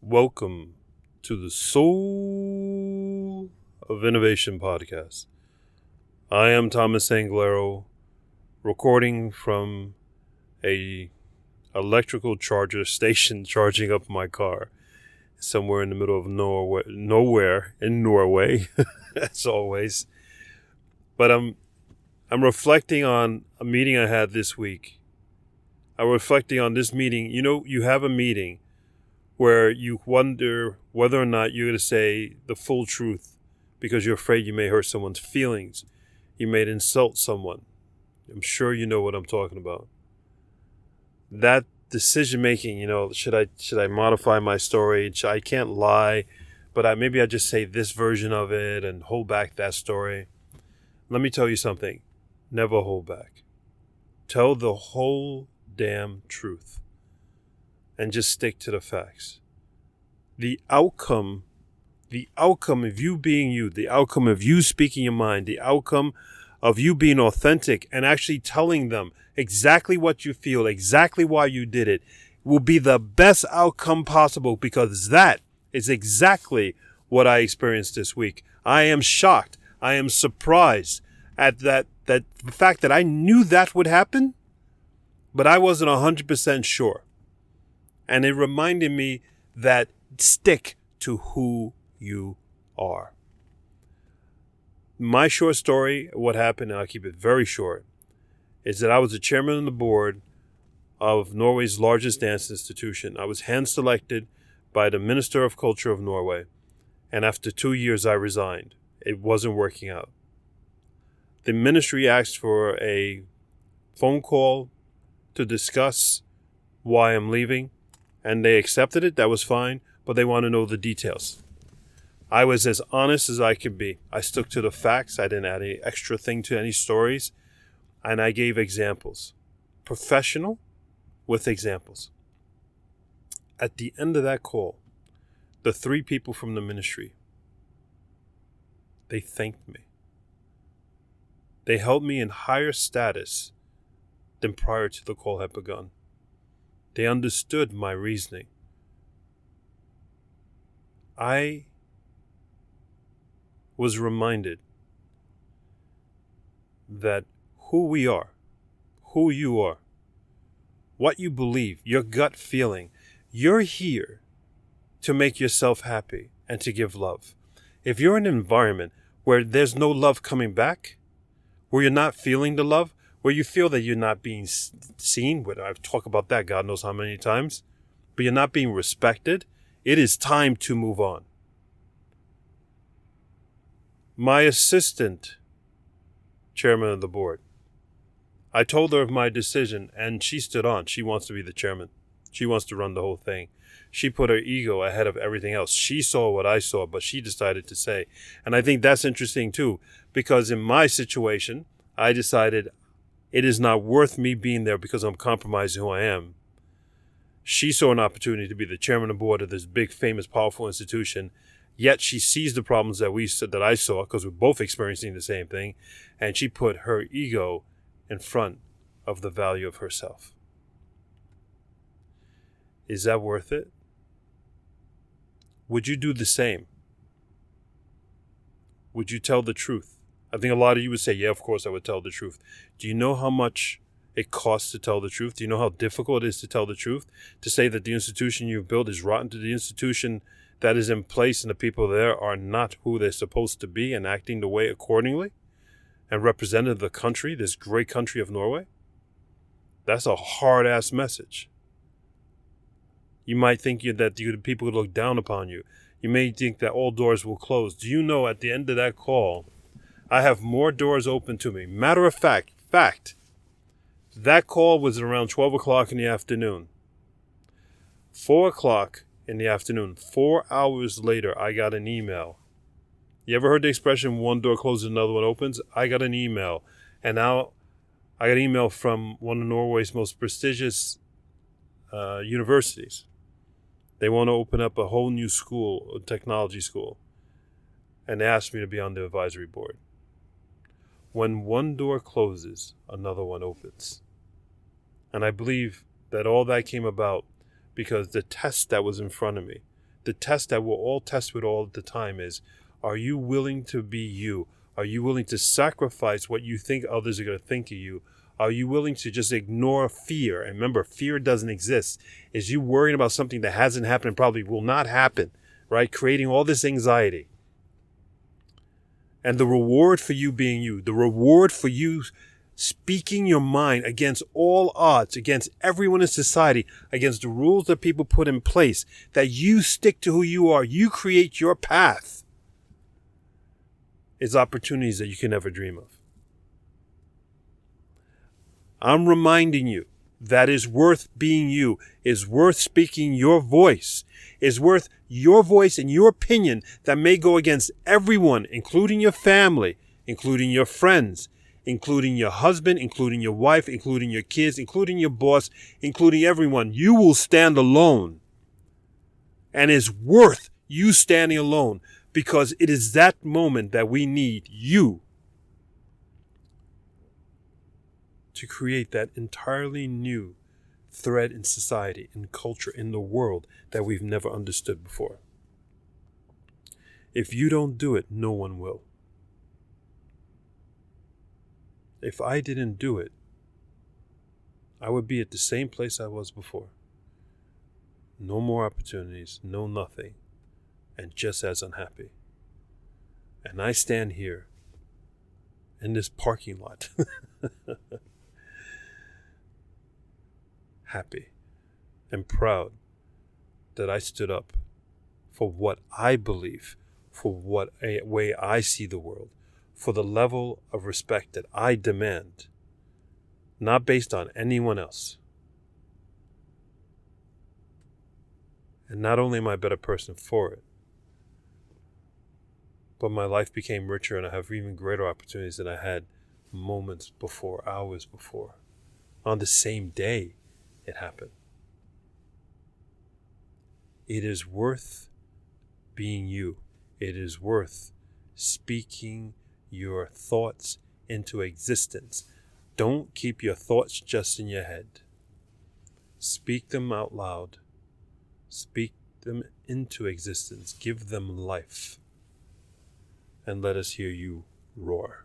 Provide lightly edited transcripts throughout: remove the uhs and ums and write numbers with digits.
Welcome to the Soul of Innovation podcast. I am Thomas Anglero, recording from a electrical charger station charging up my car somewhere in the middle of nowhere in Norway, as always. But I'm reflecting on a meeting I had this week. I'm reflecting on this meeting. You know, you have a meeting where you wonder whether or not you're going to say the full truth because you're afraid you may hurt someone's feelings. You may insult someone. I'm sure you know what I'm talking about. That decision making, should I modify my story? I can't lie, but maybe I just say this version of it and hold back that story. Let me tell you something. Never hold back. Tell the whole damn truth. And just stick to the facts. The outcome of you being you, the outcome of you speaking your mind, the outcome of you being authentic and actually telling them exactly what you feel, exactly why you did it, will be the best outcome possible, because that is exactly what I experienced this week. I am shocked. I am surprised at that the fact that I knew that would happen, but I wasn't 100% sure. And it reminded me that stick to who you are. My short story, what happened, and I'll keep it very short, is that I was the chairman of the board of Norway's largest dance institution. I was hand-selected by the Minister of Culture of Norway, and after 2 years I resigned. It wasn't working out. The ministry asked for a phone call to discuss why I'm leaving. And they accepted it. That was fine. But they want to know the details. I was as honest as I could be. I stuck to the facts. I didn't add any extra thing to any stories. And I gave examples. Professional with examples. At the end of that call, the 3 people from the ministry, they thanked me. They held me in higher status than prior to the call had begun. They understood my reasoning. I was reminded that who we are, who you are, what you believe, your gut feeling, you're here to make yourself happy and to give love. If you're in an environment where there's no love coming back, where you're not feeling the love, where you feel that you're not being seen, I've talked about that God knows how many times, but you're not being respected, it is time to move on. My assistant, chairman of the board, I told her of my decision, and she stood on. She wants to be the chairman. She wants to run the whole thing. She put her ego ahead of everything else. She saw what I saw, but she decided to say. And I think that's interesting too, because in my situation, I decided it is not worth me being there because I'm compromising who I am. She saw an opportunity to be the chairman of the board of this big, famous, powerful institution. Yet she sees the problems that I saw, because we're both experiencing the same thing. And she put her ego in front of the value of herself. Is that worth it? Would you do the same? Would you tell the truth? I think a lot of you would say, yeah, of course I would tell the truth. Do you know how much it costs to tell the truth? Do you know how difficult it is to tell the truth? To say that the institution you've built is rotten, to the institution that is in place and the people there are not who they're supposed to be and acting the way accordingly and represented the country, this great country of Norway? That's a hard-ass message. You might think that people would look down upon you. You may think that all doors will close. Do you know at the end of that call, I have more doors open to me. Matter of fact, that call was around 12 o'clock in the afternoon. 4 o'clock in the afternoon, 4 hours later, I got an email. You ever heard the expression, one door closes, another one opens? I got an email. And now I got an email from one of Norway's most prestigious universities. They want to open up a whole new school, a technology school. And they asked me to be on the advisory board. When one door closes, another one opens. And I believe that all that came about because the test that was in front of me, the test that we'll all test with all the time is, are you willing to be you? Are you willing to sacrifice what you think others are going to think of you? Are you willing to just ignore fear? And remember, fear doesn't exist. Is you worrying about something that hasn't happened and probably will not happen, right? Creating all this anxiety. And the reward for you being you, the reward for you speaking your mind against all odds, against everyone in society, against the rules that people put in place, that you stick to who you are, you create your path, is opportunities that you can never dream of. I'm reminding you that is worth being you, is worth speaking your voice, is worth your voice and your opinion that may go against everyone, including your family, including your friends, including your husband, including your wife, including your kids, including your boss, including everyone. You will stand alone. And it's worth you standing alone, because it is that moment that we need you to create that entirely new thread in society, in culture, in the world that we've never understood before. If you don't do it, no one will. If I didn't do it, I would be at the same place I was before. No more opportunities, no nothing, and just as unhappy. And I stand here in this parking lot happy and proud that I stood up for what I believe, for what a way I see the world, for the level of respect that I demand, not based on anyone else. And not only am I a better person for it, but my life became richer and I have even greater opportunities than I had moments before, hours before. On the same day it happened. It is worth being you. It is worth speaking your thoughts into existence. Don't keep your thoughts just in your head. Speak them out loud. Speak them into existence. Give them life. And let us hear you roar.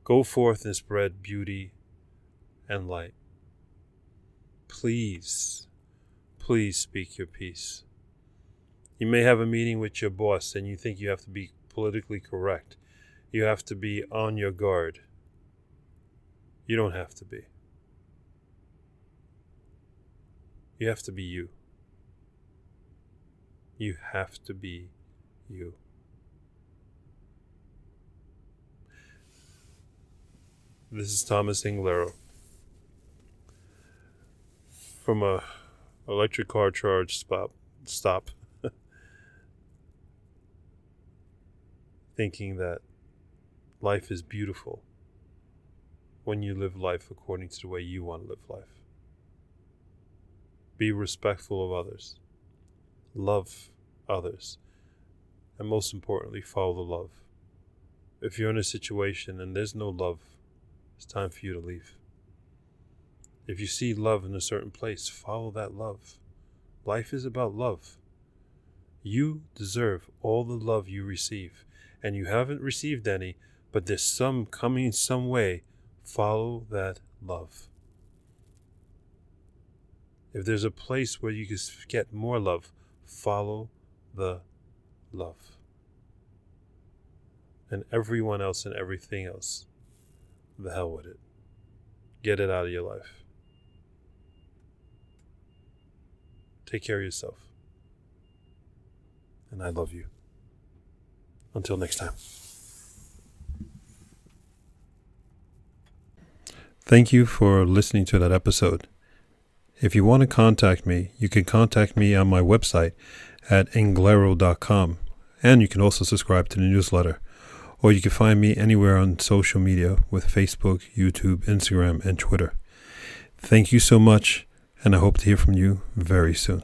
Go forth and spread beauty and light. Please, please speak your piece. You may have a meeting with your boss and you think you have to be politically correct. You have to be on your guard. You don't have to be. You have to be you. You have to be you. This is Thomas Inglero from a electric car charge stop thinking that life is beautiful when you live life according to the way you want to live life. Be respectful of others. Love others. And most importantly, follow the love. If you're in a situation and there's no love, it's time for you to leave. If you see love in a certain place, follow that love. Life is about love. You deserve all the love you receive. And you haven't received any, but there's some coming in some way. Follow that love. If there's a place where you can get more love, follow the love. And everyone else and everything else, the hell with it. Get it out of your life. Take care of yourself. And I love you. Until next time. Thank you for listening to that episode. If you want to contact me, you can contact me on my website at inglero.com. And you can also subscribe to the newsletter. Or you can find me anywhere on social media with Facebook, YouTube, Instagram, and Twitter. Thank you so much, and I hope to hear from you very soon.